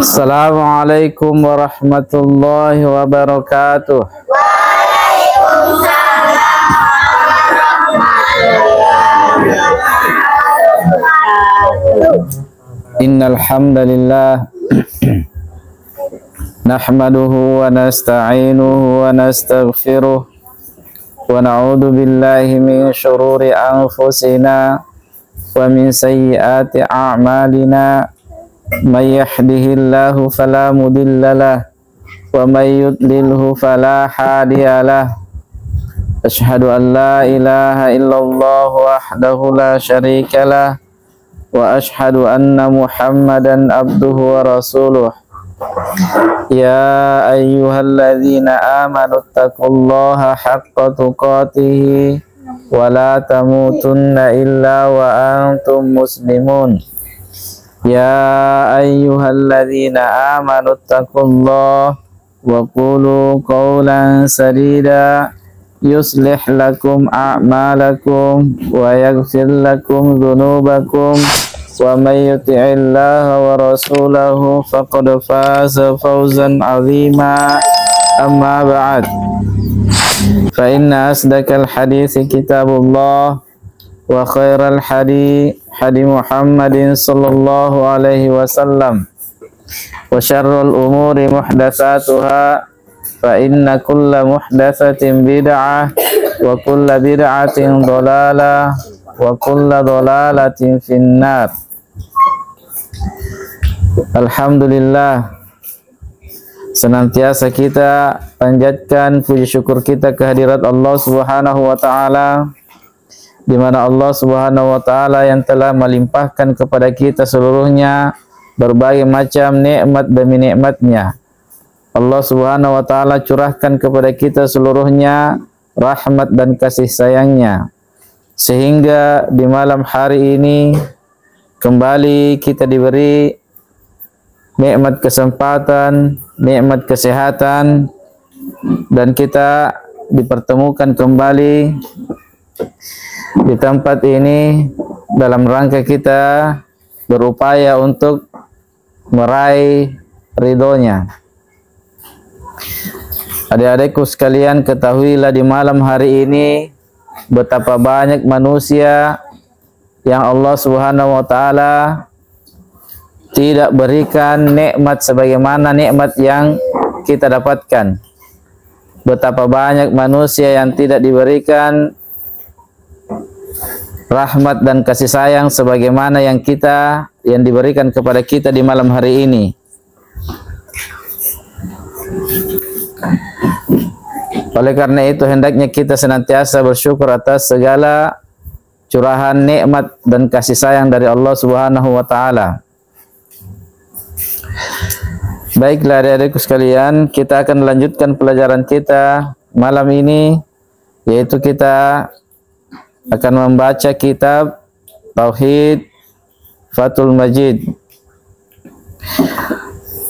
Assalamualaikum warahmatullahi wabarakatuh. Waalaikumsalam warahmatullahi wabarakatuh. Innal hamdalillah nahmaduhu wa nasta'inuhu wa nastaghfiruh wa na'udzu billahi min shururi anfusina wa min sayyiati a'malina. May yahdihillahu fala mudhillalah wa may yudlilhu fala hadiyalah. Asyhadu an la ilaha illallah wahdahu la syarikalah wa asyhadu anna Muhammadan abduhu wa rasuluh. Ya ayyuhalladzina amanu taqullaha haqqa tuqatih wa la tamutunna illa wa antum muslimun. Ya ayyuhalladzina amanu taqullaha wa qulu qawlan sadida yuslih lakum a'malakum wa yaghfir lakum dhunubakum wa may yuti'illaha wa rasulahu faqad faza fawzan 'azima. Amma ba'd, fa inna asdaqal hadithi kitabullah wa khairal hadi Muhammadin sallallahu alaihi wasallam wa syarrul umuri muhdatsatuha fa inna kulla muhdatsatin bid'ah wa kulla bid'atin dhalalah wa kulla dhalalatin finnar. Alhamdulillah, senantiasa kita panjatkan puji syukur kita kehadirat Allah Subhanahu wa taala, di mana Allah Subhanahu wa taala yang telah melimpahkan kepada kita seluruhnya berbagai macam nikmat demi nikmatnya. Allah Subhanahu wa taala curahkan kepada kita seluruhnya rahmat dan kasih sayangnya, sehingga di malam hari ini kembali kita diberi nikmat kesempatan, nikmat kesehatan, dan kita dipertemukan kembali di tempat ini dalam rangka kita berupaya untuk meraih ridhonya. Adik-adikku sekalian, ketahuilah di malam hari ini betapa banyak manusia yang Allah Subhanahu wa taala tidak berikan nikmat sebagaimana nikmat yang kita dapatkan. Betapa banyak manusia yang tidak diberikan rahmat dan kasih sayang sebagaimana yang diberikan kepada kita di malam hari ini. Oleh karena itu hendaknya kita senantiasa bersyukur atas segala curahan nikmat dan kasih sayang dari Allah Subhanahu wa taala. Baiklah adik-adikku sekalian, kita akan melanjutkan pelajaran kita malam ini, yaitu kita akan membaca kitab Tauhid Fathul Majid.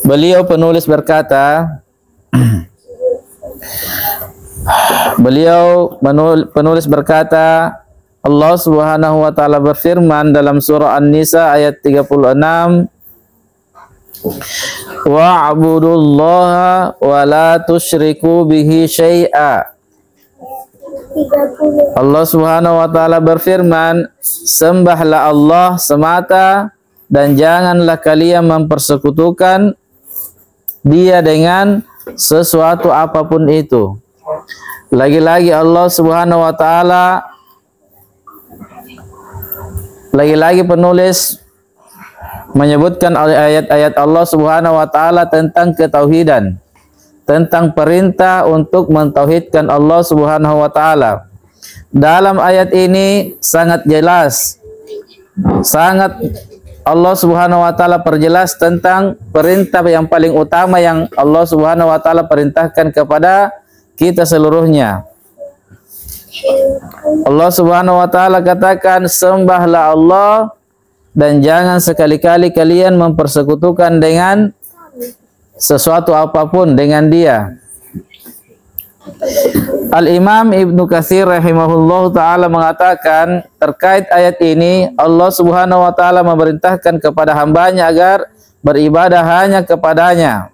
Beliau penulis berkata, Allah Subhanahu wa taala berfirman dalam surah An-Nisa ayat 36, wa'budullaha wa la tusyriku bihi syai'a. Allah Subhanahu wa taala berfirman, sembahlah Allah semata dan janganlah kalian mempersekutukan Dia dengan sesuatu apapun itu. Lagi-lagi Allah Subhanahu wa taala, lagi-lagi penulis menyebutkan ayat-ayat Allah Subhanahu wa taala tentang ketauhidan, tentang perintah untuk mentauhidkan Allah Subhanahu wa taala. Dalam ayat ini sangat jelas, sangat Allah Subhanahu wa taala perjelas tentang perintah yang paling utama yang Allah Subhanahu wa taala perintahkan kepada kita seluruhnya. Allah Subhanahu wa taala katakan, sembahlah Allah dan jangan sekali-kali kalian mempersekutukan dengan sesuatu apapun dengan Dia. Al-Imam Ibnu Katsir rahimahullahu taala mengatakan terkait ayat ini, Allah Subhanahu wa taala memerintahkan kepada hambanya agar beribadah hanya kepadanya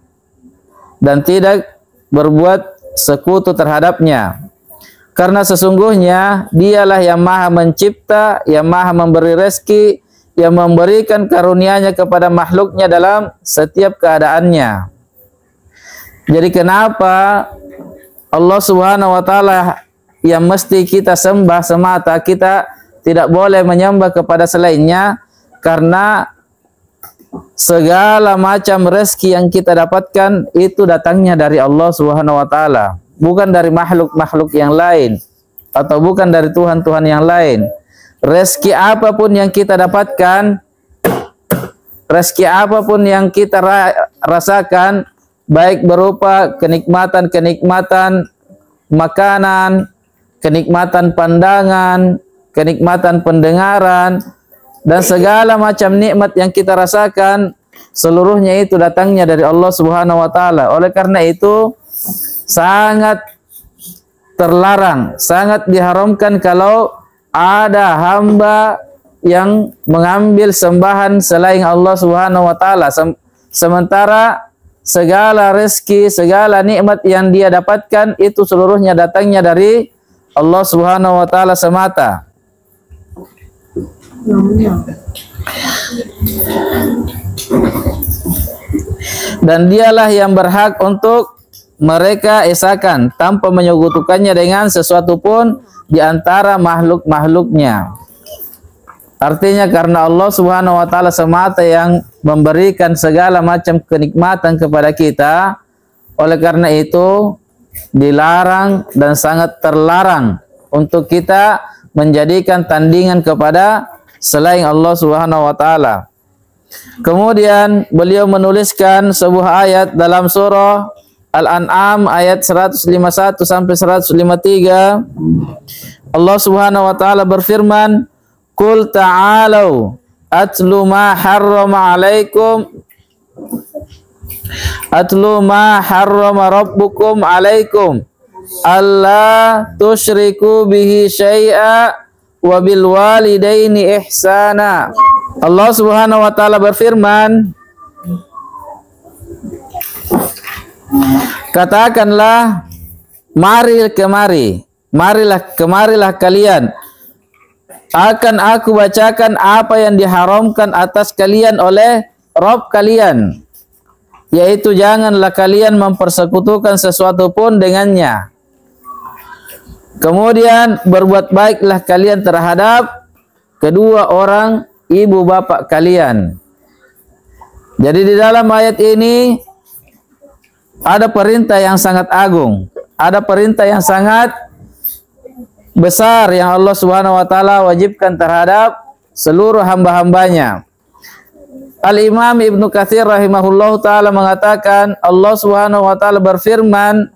dan tidak berbuat sekutu terhadapnya. Karena sesungguhnya dialah yang maha mencipta, yang maha memberi rezeki, yang memberikan karunia-Nya kepada makhluknya dalam setiap keadaannya. Jadi kenapa Allah Subhanahu wa taala yang mesti kita sembah semata, kita tidak boleh menyembah kepada selainnya? Karena segala macam rezeki yang kita dapatkan itu datangnya dari Allah Subhanahu wa taala, bukan dari makhluk-makhluk yang lain atau bukan dari Tuhan-Tuhan yang lain. Rezeki apapun yang kita dapatkan, rezeki apapun yang kita rasakan, baik berupa kenikmatan makanan, kenikmatan pandangan, kenikmatan pendengaran, dan segala macam nikmat yang kita rasakan, seluruhnya itu datangnya dari Allah Subhanahu wa taala. Oleh karena itu sangat terlarang, sangat diharamkan kalau ada hamba yang mengambil sembahan selain Allah Subhanahu wa taala, sementara segala rezeki, segala nikmat yang dia dapatkan itu seluruhnya datangnya dari Allah Subhanahu wa taala semata. Dan dialah yang berhak untuk mereka esakan tanpa menyekutukannya dengan sesuatu pun di antara makhluk-makhluknya. Artinya karena Allah Subhanahu wa taala semata yang memberikan segala macam kenikmatan kepada kita, oleh karena itu dilarang dan sangat terlarang untuk kita menjadikan tandingan kepada selain Allah Subhanahu wa taala. Kemudian beliau menuliskan sebuah ayat dalam surah Al-An'am ayat 151 sampai 153. Allah Subhanahu wa taala berfirman, "Qul ta'alau atlu ma harrama rabbukum alaikum alla tusyriku bihi syai'a wa bil walidaini ihsana." Allah Subhanahu wa taala berfirman, katakanlah, kemarilah kalian, akan aku bacakan apa yang diharamkan atas kalian oleh Rabb kalian, yaitu janganlah kalian mempersekutukan sesuatu pun dengannya. Kemudian berbuat baiklah kalian terhadap kedua orang ibu bapak kalian. Jadi di dalam ayat ini ada perintah yang sangat agung, ada perintah yang sangat besar yang Allah Subhanahu wa taala wajibkan terhadap seluruh hamba-hambanya. Al-Imam Ibnu Katsir rahimahullahu taala mengatakan, Allah Subhanahu wa taala berfirman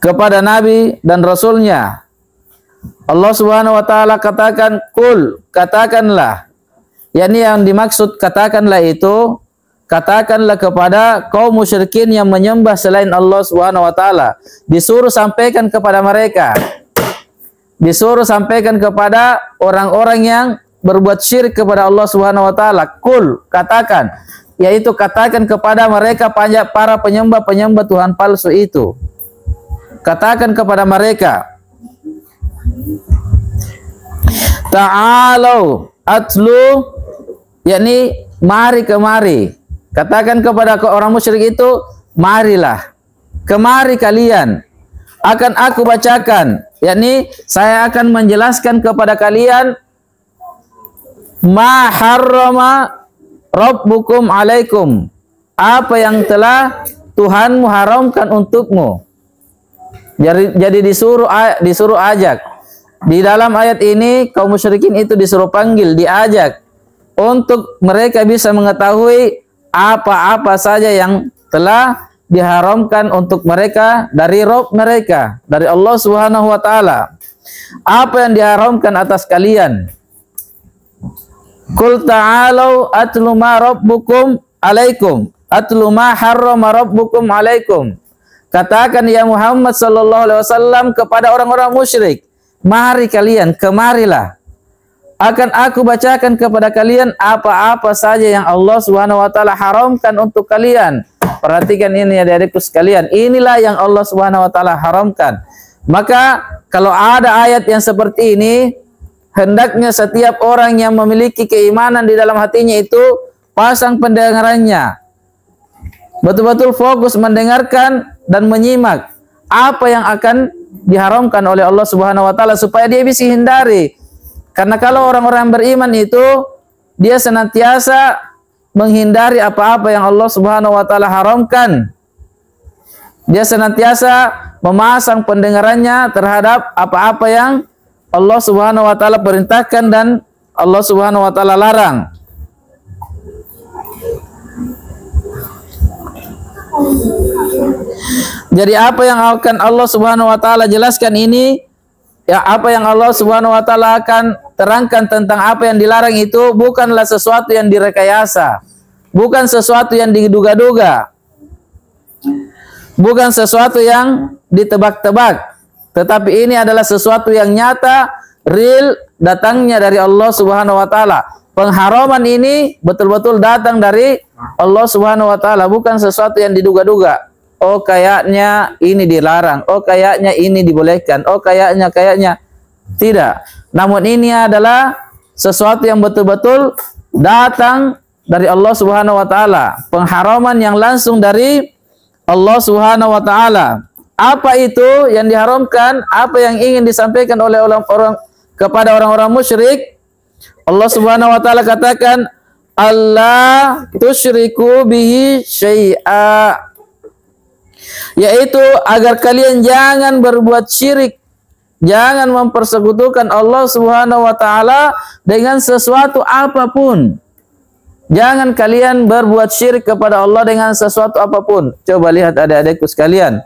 kepada Nabi dan Rasulnya. Allah Subhanahu wa taala katakan, "Qul," katakanlah. yakni yang dimaksud katakanlah itu, katakanlah kepada kaum musyrikin yang menyembah selain Allah Subhanahu wa taala. Disuruh sampaikan kepada mereka. Disuruh sampaikan kepada orang-orang yang berbuat syirik kepada Allah Subhanahu wa taala. Qul, katakan, yaitu katakan kepada mereka para penyembah-penyembah Tuhan palsu itu. Katakan kepada mereka, ta'alau atlu, yakni mari kemari. Katakan kepada orang musyrik itu, marilah, kemari kalian, akan aku bacakan, yakni saya akan menjelaskan kepada kalian ma harrama rabbukum alaikum, apa yang telah Tuhanmu haramkan untukmu. Jadi disuruh ajak. Di dalam ayat ini kaum musyrikin itu disuruh panggil, diajak untuk mereka bisa mengetahui apa-apa saja yang telah diharamkan untuk mereka dari Rabb mereka, dari Allah Subhanahu wa taala. Apa yang diharamkan atas kalian? Qul ta'alau atlu ma rabbukum alaikum, atlu ma harrama rabbukum alaikum. katakan ya Muhammad sallallahu alaihi wasallam kepada orang-orang musyrik, mari kalian, kemarilah. Akan aku bacakan kepada kalian apa-apa saja yang Allah Subhanahu wa taala haramkan untuk kalian. Perhatikan ini adik-adikku sekalian. Inilah yang Allah Subhanahu wa taala haramkan. Maka kalau ada ayat yang seperti ini, hendaknya setiap orang yang memiliki keimanan di dalam hatinya itu pasang pendengarannya. Betul-betul fokus mendengarkan dan menyimak apa yang akan diharamkan oleh Allah Subhanahu wa taala supaya dia bisa hindari. Karena kalau orang-orang beriman itu dia senantiasa menghindari apa-apa yang Allah Subhanahu wa taala haramkan. Dia senantiasa memasang pendengarannya terhadap apa-apa yang Allah Subhanahu wa taala perintahkan dan Allah Subhanahu wa taala larang. Jadi apa yang akan Allah Subhanahu wa taala jelaskan ini, ya apa yang Allah Subhanahu wa taala akan terangkan tentang apa yang dilarang itu bukanlah sesuatu yang direkayasa, bukan sesuatu yang diduga-duga, bukan sesuatu yang ditebak-tebak, tetapi ini adalah sesuatu yang nyata, real, datangnya dari Allah Subhanahu wa taala. Pengharaman ini betul-betul datang dari Allah Subhanahu wa taala, bukan sesuatu yang diduga-duga. Oh kayaknya ini dilarang, oh kayaknya ini dibolehkan, oh kayaknya tidak. Namun ini adalah sesuatu yang betul-betul datang dari Allah Subhanahu wa taala, pengharaman yang langsung dari Allah Subhanahu wa taala. Apa itu yang diharamkan? Apa yang ingin disampaikan oleh orang-orang kepada orang-orang musyrik? Allah Subhanahu wa taala katakan, Allah tusyriku bihi syai'a, yaitu agar kalian jangan berbuat syirik, jangan mempersekutukan Allah Subhanahu wa taala dengan sesuatu apapun. Jangan kalian berbuat syirik kepada Allah dengan sesuatu apapun. Coba lihat adik-adikku sekalian.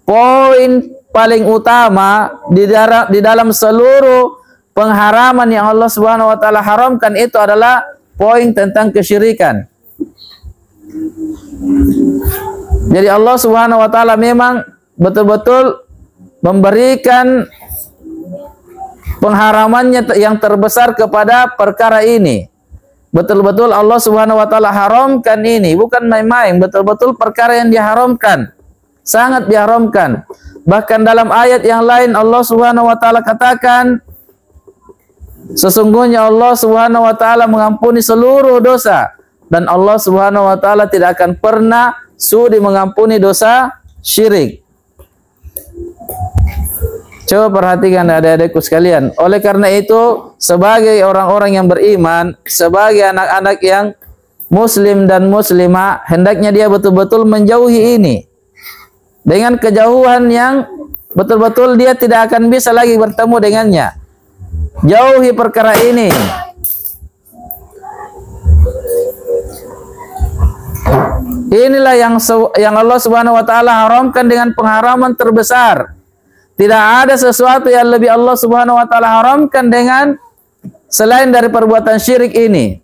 Poin paling utama di dalam seluruh pengharaman yang Allah Subhanahu wa taala haramkan itu adalah poin tentang kesyirikan. Jadi Allah Subhanahu wa taala memang betul-betul memberikan pengharamannya yang terbesar kepada perkara ini. Betul-betul Allah Subhanahu wa taala haramkan ini, bukan main-main, betul-betul perkara yang diharamkan, sangat diharamkan. Bahkan dalam ayat yang lain Allah Subhanahu wa taala katakan, sesungguhnya Allah Subhanahu wa taala mengampuni seluruh dosa dan Allah Subhanahu wa taala tidak akan pernah sudi mengampuni dosa syirik. Coba perhatikan adik-adikku sekalian. Oleh karena itu, sebagai orang-orang yang beriman, sebagai anak-anak yang muslim dan muslimah, hendaknya dia betul-betul menjauhi ini. Dengan kejauhan yang betul-betul dia tidak akan bisa lagi bertemu dengannya. Jauhi perkara ini. Inilah yang Allah Subhanahu wa taala haramkan dengan pengharaman terbesar. Tidak ada sesuatu yang lebih Allah Subhanahu wa taala haramkan dengan selain dari perbuatan syirik ini.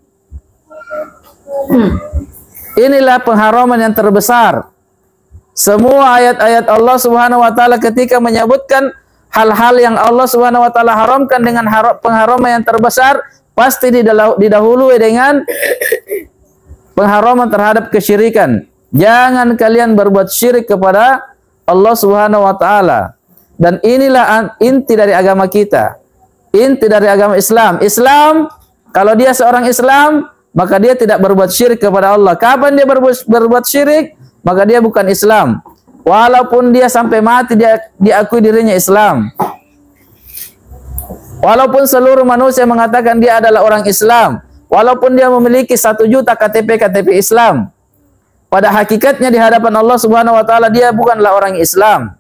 Inilah pengharaman yang terbesar. Semua ayat-ayat Allah Subhanahu wa taala ketika menyebutkan hal-hal yang Allah Subhanahu wa taala haramkan dengan pengharaman yang terbesar, pasti didahului dengan pengharaman terhadap kesyirikan. Jangan kalian berbuat syirik kepada Allah Subhanahu wa taala. Dan inilah inti dari agama kita. Inti dari agama Islam. Islam, kalau dia seorang Islam, maka dia tidak berbuat syirik kepada Allah. Kapan dia berbuat syirik, maka dia bukan Islam. Walaupun dia sampai mati dia diakui dirinya Islam. Walaupun seluruh manusia mengatakan dia adalah orang Islam. Walaupun dia memiliki 1 juta KTP Islam. Pada hakikatnya di hadapan Allah Subhanahu wa taala dia bukanlah orang Islam.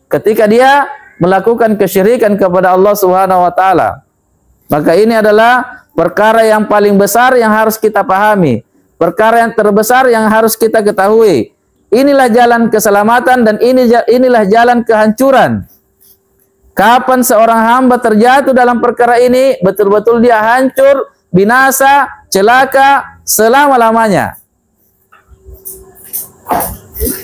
Ketika dia melakukan kesyirikan kepada Allah Subhanahu wa taala. Maka ini adalah perkara yang paling besar yang harus kita pahami. Perkara yang terbesar yang harus kita ketahui. Inilah jalan keselamatan dan inilah jalan kehancuran. Kapan seorang hamba terjatuh dalam perkara ini, betul-betul dia hancur, binasa, celaka selama-lamanya.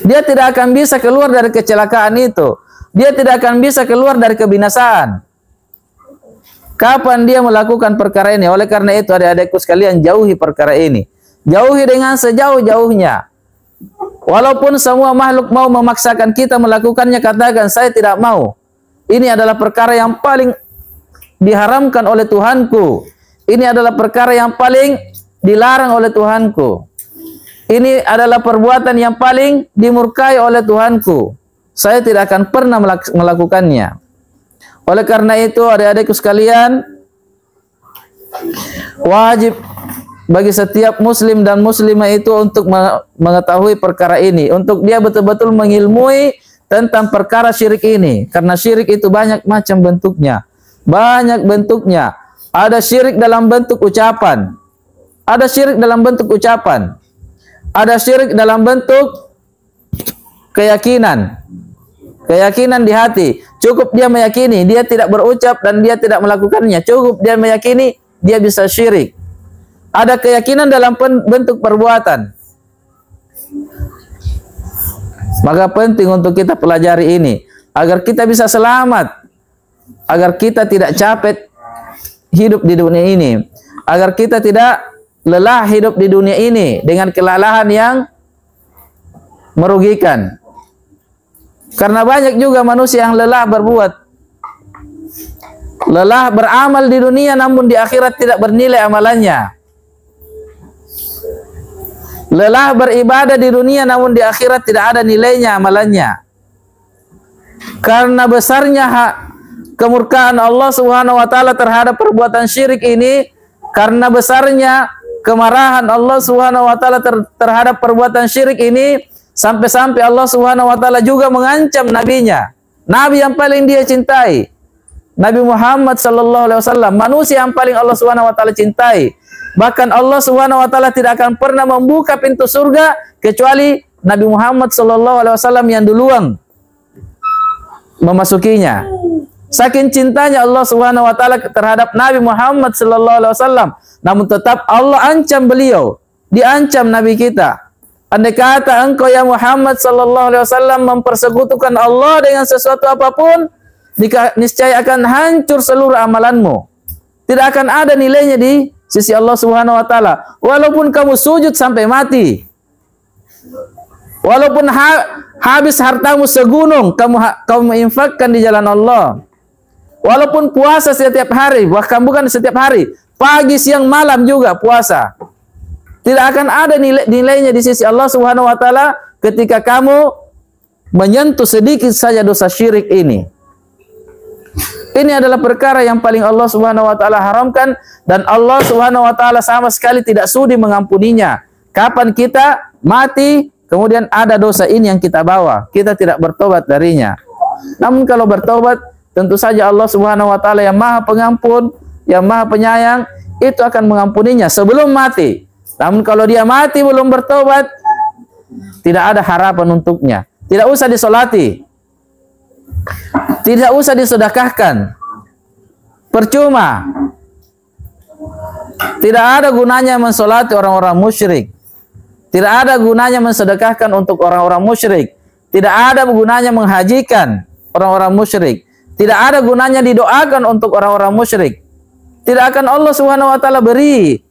Dia tidak akan bisa keluar dari kecelakaan itu. Dia tidak akan bisa keluar dari kebinasaan. Kapan dia melakukan perkara ini? Oleh karena itu, adik-adikku sekalian, jauhi perkara ini. Jauhi dengan sejauh-jauhnya. Walaupun semua makhluk mau memaksakan kita melakukannya, katakan, saya tidak mau. Ini adalah perkara yang paling diharamkan oleh Tuhanku. Ini adalah perkara yang paling dilarang oleh Tuhanku. Ini adalah perbuatan yang paling dimurkai oleh Tuhanku. Saya tidak akan pernah melakukannya. Oleh karena itu, adik-adikku sekalian, wajib bagi setiap muslim dan muslimah itu untuk mengetahui perkara ini, untuk dia betul-betul mengilmui tentang perkara syirik ini, karena syirik itu banyak macam bentuknya. Banyak bentuknya. Ada syirik dalam bentuk ucapan. Ada syirik dalam bentuk ucapan. Ada syirik dalam bentuk keyakinan. Keyakinan di hati. Cukup dia meyakini, dia tidak berucap dan dia tidak melakukannya. Cukup dia meyakini, dia bisa syirik. Ada keyakinan dalam bentuk perbuatan. Maka penting untuk kita pelajari ini, agar kita bisa selamat, agar kita tidak capek hidup di dunia ini, agar kita tidak lelah hidup di dunia ini dengan kelelahan yang merugikan. Karena banyak juga manusia yang lelah berbuat, lelah beramal di dunia, namun di akhirat tidak bernilai amalannya. Lelah beribadah di dunia, namun di akhirat tidak ada nilainya amalannya. Karena besarnya kemurkaan Allah Subhanahu wa taala terhadap perbuatan syirik ini, karena besarnya kemarahan Allah Subhanahu wa taala terhadap perbuatan syirik ini, sampai-sampai Allah Subhanahu wa taala juga mengancam nabinya, nabi yang paling dia cintai, Nabi Muhammad sallallahu alaihi wasallam, manusia yang paling Allah Subhanahu wa taala cintai. Bahkan Allah Subhanahu wa taala tidak akan pernah membuka pintu surga kecuali Nabi Muhammad sallallahu alaihi wasallam yang duluan memasukinya. Saking cintanya Allah Subhanahu wa taala terhadap Nabi Muhammad sallallahu alaihi wasallam, namun tetap Allah ancam beliau, diancam nabi kita. Andai kata engkau ya Muhammad sallallahu alaihi wasallam mempersekutukan Allah dengan sesuatu apapun, niscaya akan hancur seluruh amalanmu. Tidak akan ada nilainya di sisi Allah Subhanahu wa taala. Walaupun kamu sujud sampai mati, walaupun habis hartamu segunung, kamu infakkan di jalan Allah, walaupun puasa setiap hari, bahkan bukan setiap hari, pagi siang malam juga puasa, tidak akan ada nilainya di sisi Allah Subhanahu wa taala ketika kamu menyentuh sedikit saja dosa syirik ini. Ini adalah perkara yang paling Allah Subhanahu wa taala haramkan, dan Allah Subhanahu wa taala sama sekali tidak sudi mengampuninya. Kapan kita mati, kemudian ada dosa ini yang kita bawa, kita tidak bertobat darinya. Namun kalau bertobat, tentu saja Allah Subhanahu wa taala yang Maha Pengampun, yang Maha Penyayang, itu akan mengampuninya sebelum mati. Namun kalau dia mati belum bertobat, tidak ada harapan untuknya. Tidak usah disolati, tidak usah disedekahkan, percuma. Tidak ada gunanya mensolati orang-orang musyrik. Tidak ada gunanya mensedekahkan untuk orang-orang musyrik. Tidak ada gunanya menghajikan orang-orang musyrik. Tidak ada gunanya didoakan untuk orang-orang musyrik. Tidak akan Allah Subhanahu wa taala beri.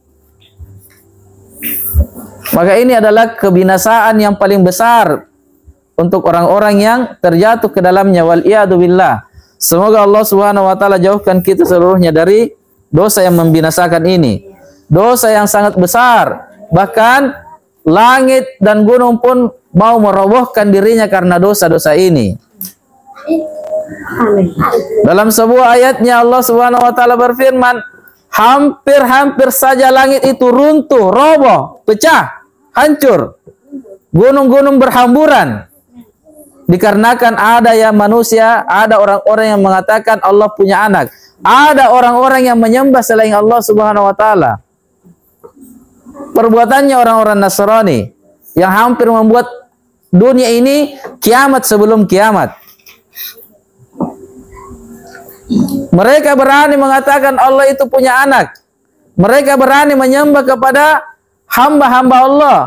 Maka ini adalah kebinasaan yang paling besar untuk orang-orang yang terjatuh ke dalamnya, wal iyadu billah. Semoga Allah Subhanahu wa taala jauhkan kita seluruhnya dari dosa yang membinasakan ini. Dosa yang sangat besar. Bahkan langit dan gunung pun mau merobohkan dirinya karena dosa-dosa ini. Dalam sebuah ayatnya Allah Subhanahu wa taala berfirman, hampir-hampir saja langit itu runtuh, roboh, pecah, hancur. Gunung-gunung berhamburan. Dikarenakan ada yang manusia, ada orang-orang yang mengatakan Allah punya anak. Ada orang-orang yang menyembah selain Allah Subhanahu wa taala. Perbuatannya orang-orang Nasrani yang hampir membuat dunia ini kiamat sebelum kiamat. Mereka berani mengatakan Allah itu punya anak. Mereka berani menyembah kepada hamba-hamba Allah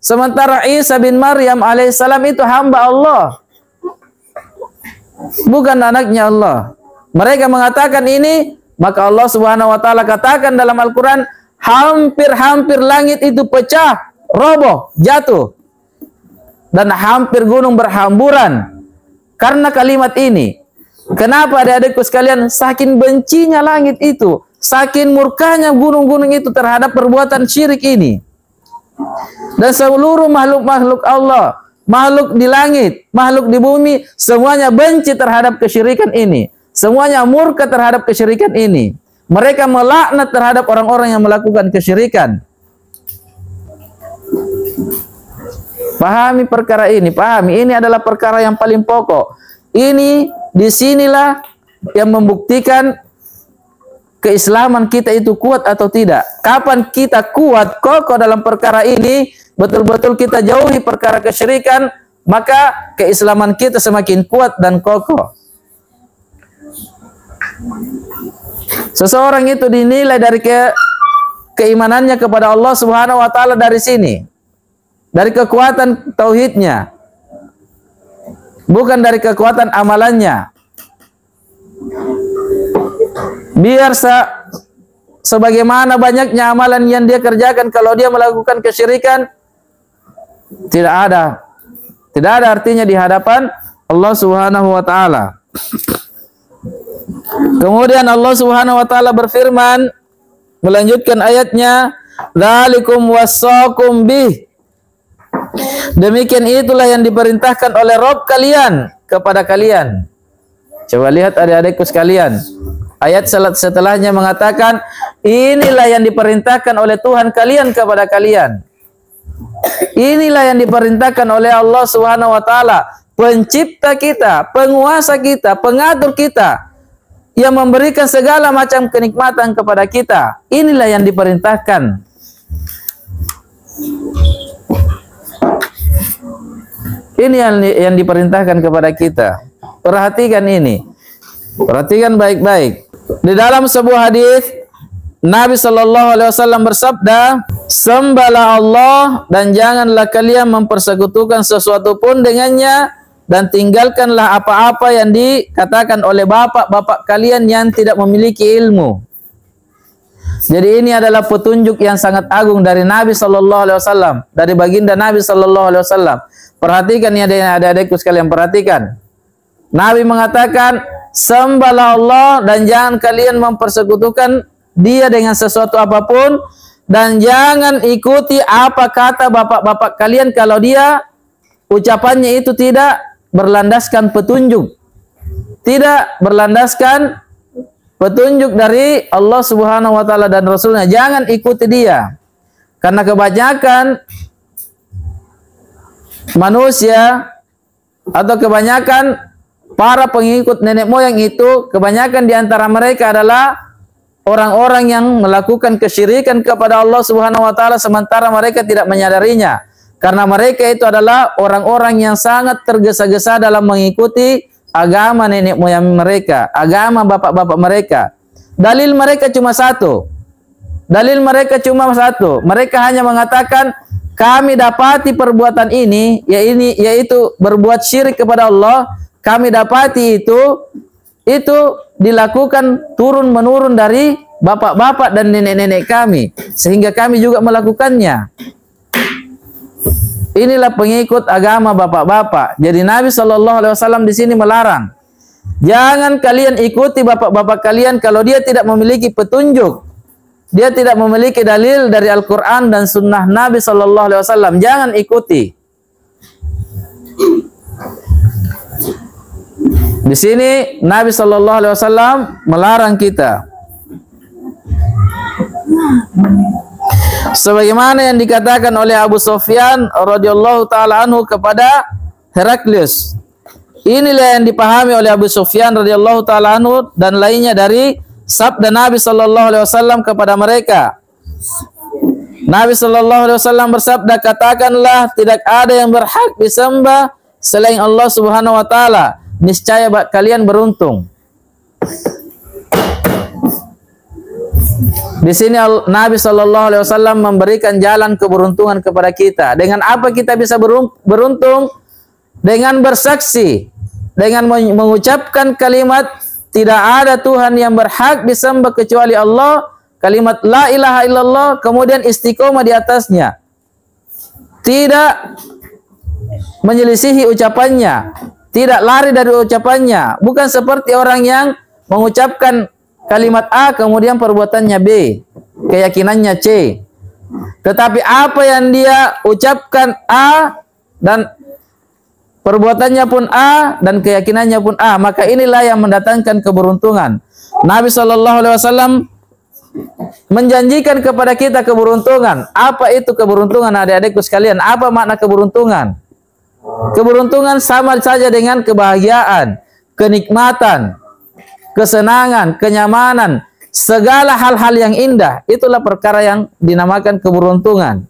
Sementara Isa bin Maryam alaihissalam itu hamba Allah, bukan anaknya Allah. Mereka mengatakan ini, maka Allah Subhanahu wa taala katakan dalam Al-Qur'an, hampir-hampir langit itu pecah, roboh, jatuh. Dan hampir gunung berhamburan karena kalimat ini. Kenapa adik-adikku sekalian? Saking bencinya langit itu, saking murkanya gunung-gunung itu terhadap perbuatan syirik ini. Dan seluruh makhluk-makhluk Allah, makhluk di langit, makhluk di bumi, semuanya benci terhadap kesyirikan ini. Semuanya murka terhadap kesyirikan ini. Mereka melaknat terhadap orang-orang yang melakukan kesyirikan. Pahami perkara ini, pahami. Ini adalah perkara yang paling pokok. Ini, disinilah yang membuktikan keislaman kita itu kuat atau tidak. Kapan kita kuat, kokoh dalam perkara ini, betul-betul kita jauhi perkara kesyirikan, maka keislaman kita semakin kuat dan kokoh. Seseorang itu dinilai dari keimanannya kepada Allah Subhanahu wa taala dari sini. Dari kekuatan tauhidnya. Bukan dari kekuatan amalannya. Biar sebagaimana banyaknya amalan yang dia kerjakan, kalau dia melakukan kesyirikan, tidak ada artinya di hadapan Allah Subhanahu wa taala. Kemudian Allah Subhanahu wa taala berfirman, melanjutkan ayatnya, "Dzalikum wassaqum bih." Demikian itulah yang diperintahkan oleh Rabb kalian kepada kalian. Coba lihat adik-adikku sekalian. Ayat setelahnya mengatakan, inilah yang diperintahkan oleh Tuhan kalian kepada kalian. Inilah yang diperintahkan oleh Allah Subhanahu wa taala, pencipta kita, penguasa kita, pengatur kita, yang memberikan segala macam kenikmatan kepada kita. Inilah yang diperintahkan. Ini yang diperintahkan kepada kita. Perhatikan ini. Perhatikan baik-baik. Di dalam sebuah hadis, Nabi sallallahu alaihi wasallam bersabda, "Sembahlah Allah dan janganlah kalian mempersekutukan sesuatu pun dengannya, dan tinggalkanlah apa-apa yang dikatakan oleh bapak-bapak kalian yang tidak memiliki ilmu." Jadi ini adalah petunjuk yang sangat agung dari Nabi sallallahu alaihi wasallam, dari baginda Nabi sallallahu alaihi wasallam. Perhatikan ya adik-adikku sekalian, perhatikan. Nabi mengatakan, sembahlah Allah dan jangan kalian mempersekutukan Dia dengan sesuatu apapun, dan jangan ikuti apa kata bapak-bapak kalian kalau dia ucapannya itu tidak berlandaskan petunjuk, tidak berlandaskan petunjuk dari Allah Subhanahu wa taala dan Rasulnya. Jangan ikuti dia. Karena kebanyakan manusia atau kebanyakan para pengikut nenek moyang itu, kebanyakan di antara mereka adalah orang-orang yang melakukan kesyirikan kepada Allah Subhanahu wa taala sementara mereka tidak menyadarinya. Karena mereka itu adalah orang-orang yang sangat tergesa-gesa dalam mengikuti agama nenek moyang mereka, agama bapak-bapak mereka. Dalil mereka cuma satu. Dalil mereka cuma satu. Mereka hanya mengatakan, kami dapati perbuatan ini, yaitu berbuat syirik kepada Allah, kami dapati itu dilakukan turun-menurun dari bapak-bapak dan nenek-nenek kami, sehingga kami juga melakukannya. Inilah pengikut agama bapak-bapak. Jadi Nabi sallallahu alaihi wasallam di sini melarang, jangan kalian ikuti bapak-bapak kalian kalau dia tidak memiliki petunjuk. Dia tidak memiliki dalil dari Al-Quran dan Sunnah Nabi sallallahu alaihi wasallam. Jangan ikuti. Di sini Nabi sallallahu alaihi wasallam melarang kita. Sebagaimana yang dikatakan oleh Abu Sufyan radhiyallahu taala anhu kepada Heraklius. Inilah yang dipahami oleh Abu Sufyan radhiyallahu taala anhu dan lainnya dari sabda Nabi sallallahu alaihi wasallam kepada mereka. Nabi sallallahu alaihi wasallam bersabda, katakanlah tidak ada yang berhak disembah selain Allah Subhanahu wa taala. Niscaya kalian beruntung. Di sini Nabi Shallallahu Alaihi Wasallam memberikan jalan keberuntungan kepada kita. Dengan apa kita bisa beruntung? Dengan bersaksi, dengan mengucapkan kalimat tidak ada Tuhan yang berhak disembah kecuali Allah, kalimat la ilaha illallah, kemudian istiqomah di atasnya, tidak menyelisihi ucapannya, tidak lari dari ucapannya, bukan seperti orang yang mengucapkan kalimat A kemudian perbuatannya B, keyakinannya C. Tetapi apa yang dia ucapkan A dan perbuatannya pun A dan keyakinannya pun A, maka inilah yang mendatangkan keberuntungan. Nabi Shallallahu Alaihi Wasallam menjanjikan kepada kita keberuntungan. Apa itu keberuntungan, adik-adikku sekalian? Apa makna keberuntungan? Keberuntungan sama saja dengan kebahagiaan, kenikmatan, kesenangan, kenyamanan, segala hal-hal yang indah. Itulah perkara yang dinamakan keberuntungan.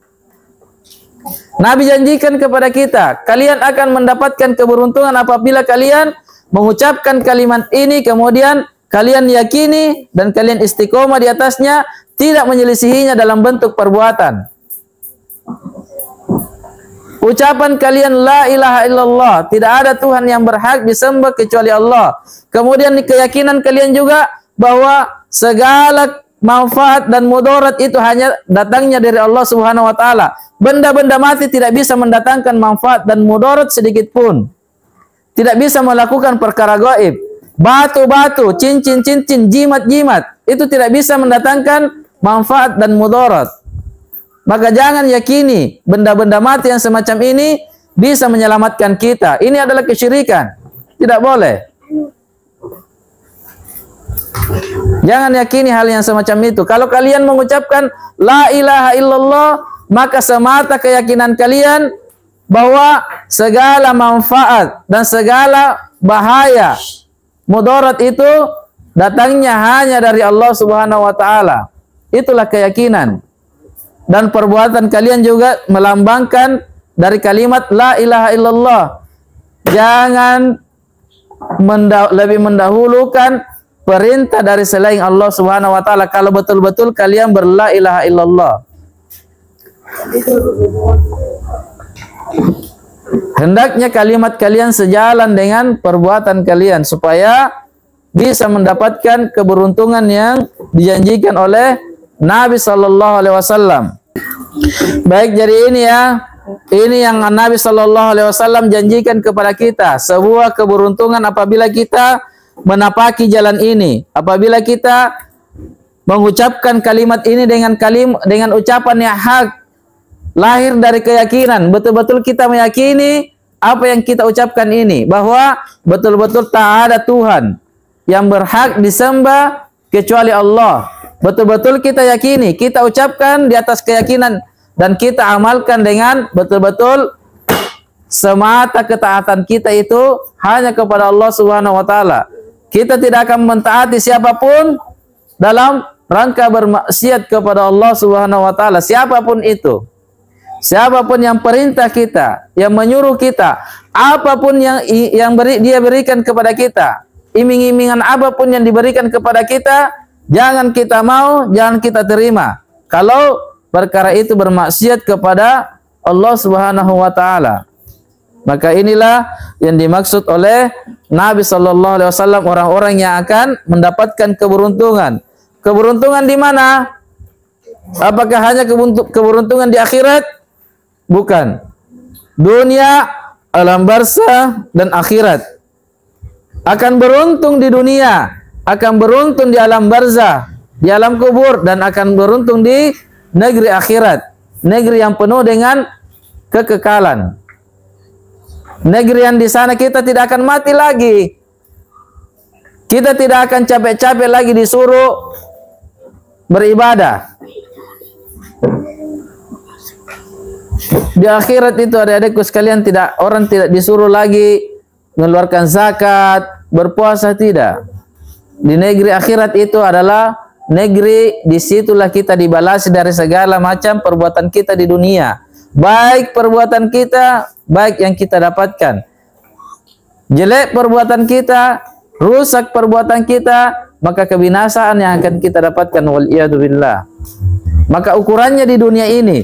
Nabi janjikan kepada kita, kalian akan mendapatkan keberuntungan apabila kalian mengucapkan kalimat ini, kemudian kalian yakini dan kalian istiqomah di atasnya, tidak menyelisihinya dalam bentuk perbuatan. Ucapan kalian la ilaha illallah, tidak ada Tuhan yang berhak disembah kecuali Allah. Kemudian keyakinan kalian juga bahwa segala manfaat dan mudarat itu hanya datangnya dari Allah Subhanahu wa taala. Benda-benda mati tidak bisa mendatangkan manfaat dan mudarat sedikit pun. Tidak bisa melakukan perkara gaib. Batu-batu, cincin-cincin, jimat-jimat itu tidak bisa mendatangkan manfaat dan mudarat. Maka jangan yakini benda-benda mati yang semacam ini bisa menyelamatkan kita. Ini adalah kesyirikan. Tidak boleh. Jangan yakini hal yang semacam itu. Kalau kalian mengucapkan la ilaha illallah, maka semata keyakinan kalian bahwa segala manfaat dan segala bahaya, mudarat itu datangnya hanya dari Allah Subhanahu wa taala. Itulah keyakinan. Dan perbuatan kalian juga melambangkan dari kalimat la ilaha illallah. Jangan lebih mendahulukan perintah dari selain Allah Subhanahu wa taala kalau betul-betul kalian berla ilaha illallah. Hendaknya kalimat kalian sejalan dengan perbuatan kalian supaya bisa mendapatkan keberuntungan yang dijanjikan oleh Nabi Sallallahu Alaihi Wasallam. Baik, jadi ini ya, ini yang Nabi Sallallahu Alaihi Wasallam janjikan kepada kita, sebuah keberuntungan apabila kita menapaki jalan ini, apabila kita mengucapkan kalimat ini dengan ucapan yang hak, lahir dari keyakinan, betul-betul kita meyakini apa yang kita ucapkan ini, bahwa betul-betul tak ada Tuhan yang berhak disembah kecuali Allah. Betul-betul kita yakini, kita ucapkan di atas keyakinan dan kita amalkan dengan betul-betul semata ketaatan kita itu hanya kepada Allah Subhanahu wa taala. Kita tidak akan mentaati siapapun dalam rangka bermaksiat kepada Allah Subhanahu wa taala, siapapun itu. Siapapun yang perintah kita, yang menyuruh kita, apapun yang dia berikan kepada kita, iming-imingan apapun yang diberikan kepada kita, jangan kita mau, jangan kita terima. Kalau perkara itu bermaksiat kepada Allah Subhanahu wa taala. Maka inilah yang dimaksud oleh Nabi Sallallahu Alaihi Wasallam, orang-orang yang akan mendapatkan keberuntungan. Keberuntungan di mana? Apakah hanya keberuntungan di akhirat? Bukan. Dunia, alam barzah dan akhirat. Akan beruntung di dunia, akan beruntung di alam barzah, di alam kubur, dan akan beruntung di negeri akhirat, negeri yang penuh dengan kekekalan, negeri yang di sana kita tidak akan mati lagi, kita tidak akan capek-capek lagi disuruh beribadah. Di akhirat itu adik-adikku sekalian, orang tidak disuruh lagi mengeluarkan zakat, berpuasa, tidak. Di negeri akhirat itu adalah negeri, disitulah kita dibalas dari segala macam perbuatan kita di dunia. Baik perbuatan kita, baik yang kita dapatkan. Jelek perbuatan kita, rusak perbuatan kita, maka kebinasaan yang akan kita dapatkan, wal iyadu billah. Maka ukurannya di dunia ini,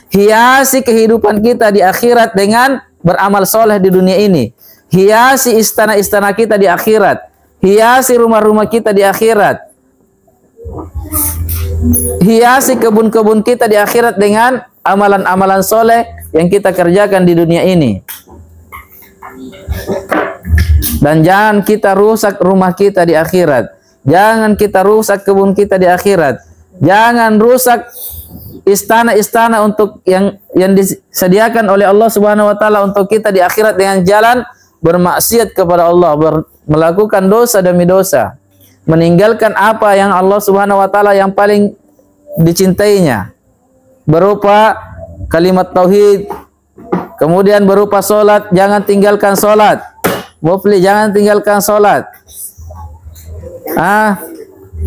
hiasi kehidupan kita di akhirat dengan beramal soleh di dunia ini. Hiasi istana-istana kita di akhirat, hiasi rumah-rumah kita di akhirat, hiasi kebun-kebun kita di akhirat dengan amalan-amalan soleh yang kita kerjakan di dunia ini. Dan jangan kita rusak rumah kita di akhirat, jangan kita rusak kebun kita di akhirat, jangan rusak istana-istana untuk yang disediakan oleh Allah Subhanahu wa taala untuk kita di akhirat dengan jalan bermaksiat kepada Allah, melakukan dosa demi dosa, meninggalkan apa yang Allah Subhanahu wa taala yang paling dicintainya, berupa kalimat tauhid, kemudian berupa salat, jangan tinggalkan salat. Mufli, jangan tinggalkan salat.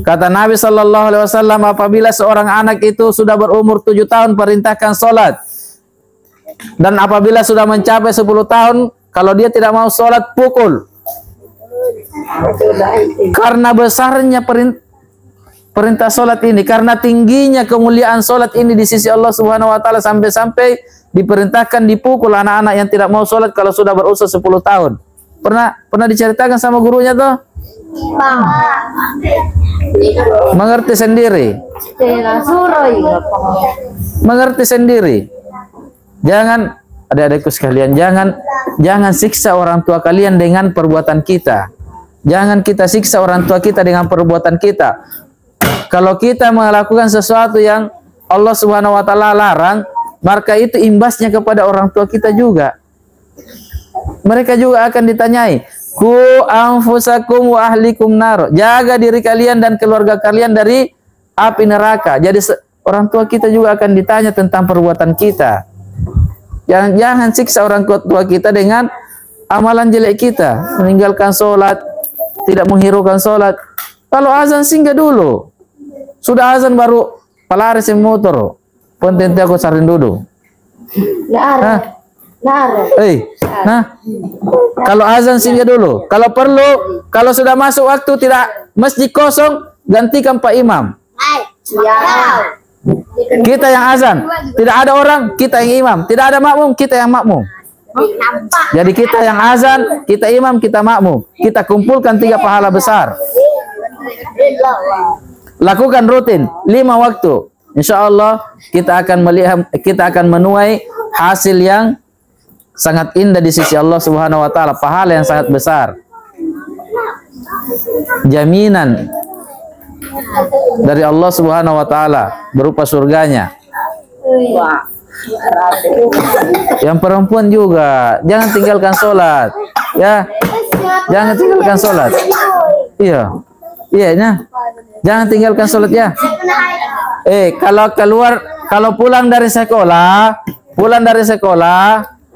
Kata Nabi sallallahu alaihi wasallam, apabila seorang anak itu sudah berumur 7 tahun, perintahkan salat. Dan apabila sudah mencapai 10 tahun, kalau dia tidak mau salat, pukul. Karena besarnya perintah salat ini, karena tingginya kemuliaan salat ini di sisi Allah Subhanahu wa taala, sampai-sampai diperintahkan dipukul anak-anak yang tidak mau salat kalau sudah berusia 10 tahun. Pernah diceritakan sama gurunya tuh? Mengerti sendiri. Mengerti sendiri. Jangan, adik-adikku sekalian, jangan siksa orang tua kalian dengan perbuatan kita. Jangan kita siksa orang tua kita dengan perbuatan kita. Kalau kita melakukan sesuatu yang Allah Subhanahu wa taala larang, maka itu imbasnya kepada orang tua kita juga. Mereka juga akan ditanyai, ku anfusakum wa ahlikum nar. Jaga diri kalian dan keluarga kalian dari api neraka. Jadi orang tua kita juga akan ditanya tentang perbuatan kita. Jangan siksa orang tua kita dengan amalan jelek kita, meninggalkan sholat, tidak menghiraukan sholat. Kalau azan singgah dulu. Sudah azan baru palaris motor. Penting aku sarin dulu. Kalau azan singgah dulu. Kalau perlu, kalau sudah masuk waktu tidak masjid kosong, gantikan Pak Imam. Kita yang azan, tidak ada orang, kita yang imam. Tidak ada makmum, kita yang makmum. Jadi kita yang azan, kita imam, kita makmum. Kita kumpulkan 3 pahala besar. Lakukan rutin 5 waktu. Insya Allah kita akan melihat, kita akan menuai hasil yang sangat indah di sisi Allah Subhanahu wa taala, pahala yang sangat besar. Jaminan dari Allah Subhanahu wa taala berupa surganya. Yang perempuan juga jangan tinggalkan sholat, ya. Jangan tinggalkan sholat. Iya, jangan tinggalkan sholat ya. Kalau pulang dari sekolah,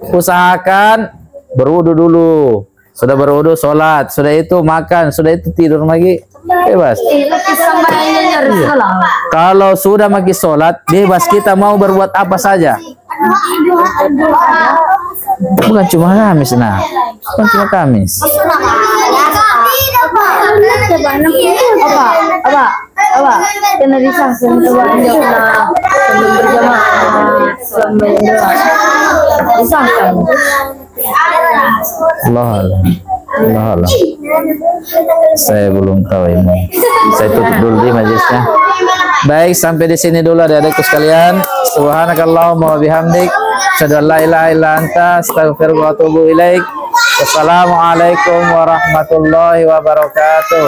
usahakan berwudu dulu. Sudah berwudu, sholat. Sudah itu makan. Sudah itu tidur lagi. Bebas. Iya. Kalau sudah maki sholat, bebas kita mau berbuat apa saja. Bukan cuma Kamis, nah. Bukan cuma Kamis. Apa? Kena disahkan coba sebelum berjamaah disahkan. Allah. Saya belum tahu ini. Saya tutup dulu di majelisnya. Baik, sampai di sini dulu adik-adikku sekalian. Subhanakallahumma wa bihamdik, asyhadu an la ilaha illa anta, astaghfiruka wa atubu ilaik. Wassalamualaikum warahmatullahi wabarakatuh.